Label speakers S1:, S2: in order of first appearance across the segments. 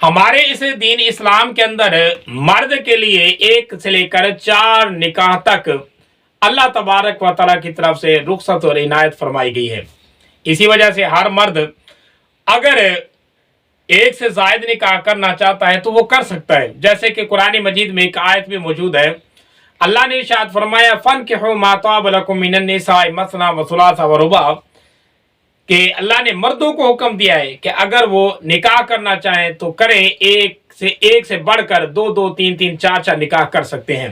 S1: ہمارے اس دین اسلام کے اندر مرد کے لیے 1 سے لے کر 4 نکاح تک اللہ تبارک و تعالیٰ کی طرف سے رخصت اور عنایت فرمائی گئی ہے۔ اسی وجہ سے ہر مرد اگر 1 سے زائد نکاح کرنا چاہتا ہے تو وہ کر سکتا ہے، جیسے کہ قرآن مجید میں ایک آیت بھی موجود ہے۔ اللہ نے ارشاد فرمایا فَانْكِحُوا مَا طَابَ لَكُم مِّنَ النِّسَاءِ مَثْنَىٰ وَثُلَاثَ وَرُبَاعَ، کہ اللہ نے مردوں کو حکم دیا ہے کہ اگر وہ نکاح کرنا چاہیں تو کریں، ایک سے بڑھ کر 2 3 4 نکاح کر سکتے ہیں،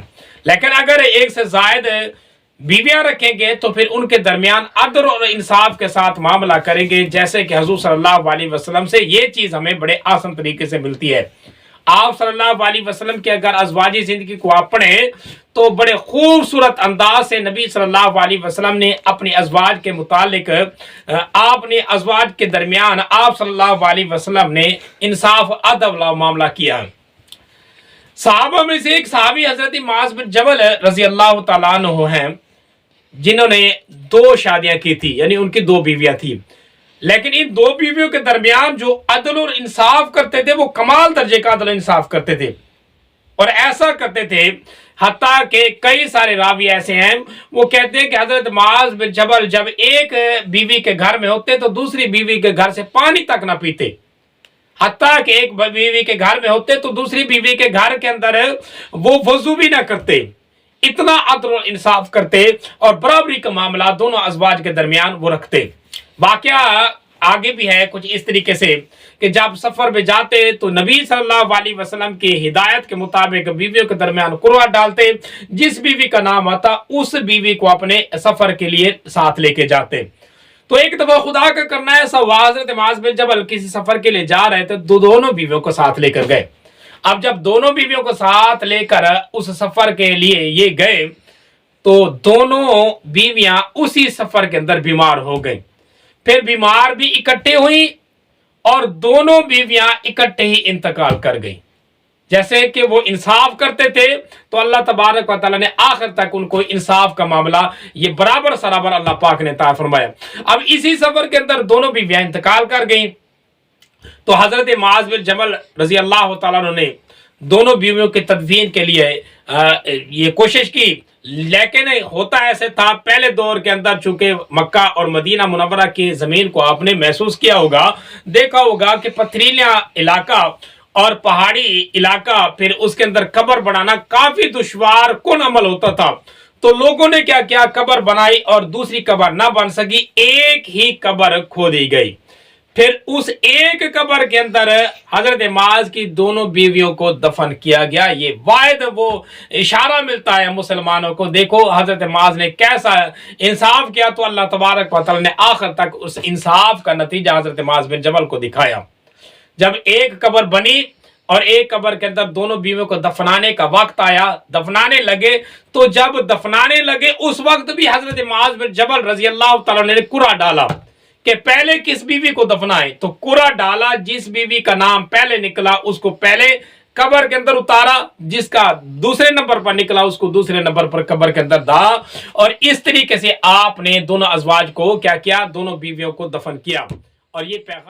S1: لیکن اگر 1 سے زائد بیویاں رکھیں گے تو پھر ان کے درمیان عدل اور انصاف کے ساتھ معاملہ کریں گے، جیسے کہ حضور صلی اللہ علیہ وسلم سے یہ چیز ہمیں بڑے آسان طریقے سے ملتی ہے۔ آپ صلی اللہ علیہ وسلم کے اگر ازواجی زندگی کو آپ پڑھیں تو بڑے خوبصورت انداز سے نبی صلی اللہ علیہ وسلم نے اپنی ازواج کے متعلق آپ نے ازواج کے درمیان آپ صلی اللہ علیہ وسلم نے انصاف عدل والا معاملہ کیا۔ صحابہ میں سے ایک صحابی حضرت معاذ بن جبل رضی اللہ تعالیٰ عنہ ہیں، جنہوں نے 2 شادیاں کی تھی، یعنی ان کی 2 بیویاں تھیں، لیکن ان 2 بیویوں کے درمیان جو عدل اور انصاف کرتے تھے وہ کمال درجے کا عدل انصاف کرتے تھے، اور ایسا کرتے تھے حتیٰ کہ کئی سارے راوی ایسے ہیں وہ کہتے ہیں کہ حضرت معاذ بن جبل جب ایک بیوی کے گھر میں ہوتے تو دوسری بیوی کے گھر سے پانی تک نہ پیتے، حتیٰ کہ ایک بیوی کے گھر میں ہوتے تو دوسری بیوی کے گھر کے اندر وہ وضو بھی نہ کرتے، اتنا عدل و انصاف کرتے اور برابری کا معاملہ دونوں ازواج کے درمیان وہ رکھتے۔ واقعہ آگے بھی ہے کچھ اس طریقے سے کہ جب سفر میں جاتے تو نبی صلی اللہ علیہ وسلم کی ہدایت کے مطابق بیویوں کے درمیان قرعہ ڈالتے، جس بیوی کا نام آتا اس بیوی کو اپنے سفر کے لیے ساتھ لے کے جاتے۔ تو ایک دفعہ خدا کا کرنا ایسا ہوا، حضرت معاذ بن جبل کسی سفر کے لیے جا رہے تھے، دونوں بیویوں کو ساتھ لے کر گئے۔ اب جب دونوں بیویوں کو ساتھ لے کر اس سفر کے لیے یہ گئے تو دونوں بیویاں اسی سفر کے اندر بیمار ہو گئیں، پھر بیمار بھی اکٹھے ہوئیں اور دونوں بیویاں اکٹھے ہی انتقال کر گئیں۔ جیسے کہ وہ انصاف کرتے تھے تو اللہ تبارک و تعالیٰ نے آخر تک ان کو انصاف کا معاملہ یہ برابر سرابر اللہ پاک نے عطا فرمایا۔ اب اسی سفر کے اندر دونوں بیویاں انتقال کر گئیں تو حضرت معاذ بن جبل رضی اللہ تعالیٰ عنہ نے دونوں بیویوں کی تدفین کے لیے یہ کوشش کی، لیکن ہوتا ایسے تھا پہلے دور کے اندر، چونکہ مکہ اور مدینہ منورہ کی زمین کو آپ نے محسوس کیا ہوگا، دیکھا ہوگا کہ پتھریلا علاقہ اور پہاڑی علاقہ، پھر اس کے اندر قبر بنانا کافی دشوار کن عمل ہوتا تھا، تو لوگوں نے کیا کیا، قبر بنائی اور دوسری قبر نہ بن سکی، ایک ہی قبر کھودی گئی۔ پھر اس ایک قبر کے اندر حضرت معاذ کی دونوں بیویوں کو دفن کیا گیا۔ یہ واحد وہ اشارہ ملتا ہے مسلمانوں کو، دیکھو حضرت معاذ نے کیسا انصاف کیا، تو اللہ تبارک و تعالی نے آخر تک اس انصاف کا نتیجہ حضرت معاذ بن جبل کو دکھایا۔ جب ایک قبر بنی اور ایک قبر کے اندر دونوں بیویوں کو دفنانے کا وقت آیا، دفنانے لگے، تو جب دفنانے لگے اس وقت بھی حضرت معاذ بن جبل رضی اللہ تعالیٰ نے قرعہ ڈالا کہ پہلے کس بیوی کو دفنائیں، تو قرعہ ڈالا، جس بیوی کا نام پہلے نکلا اس کو پہلے قبر کے اندر اتارا، جس کا دوسرے نمبر پر نکلا اس کو دوسرے نمبر پر قبر کے اندر ڈالا، اور اس طریقے سے آپ نے دونوں ازواج کو کیا کیا، دونوں بیویوں کو دفن کیا۔ اور یہ پیغام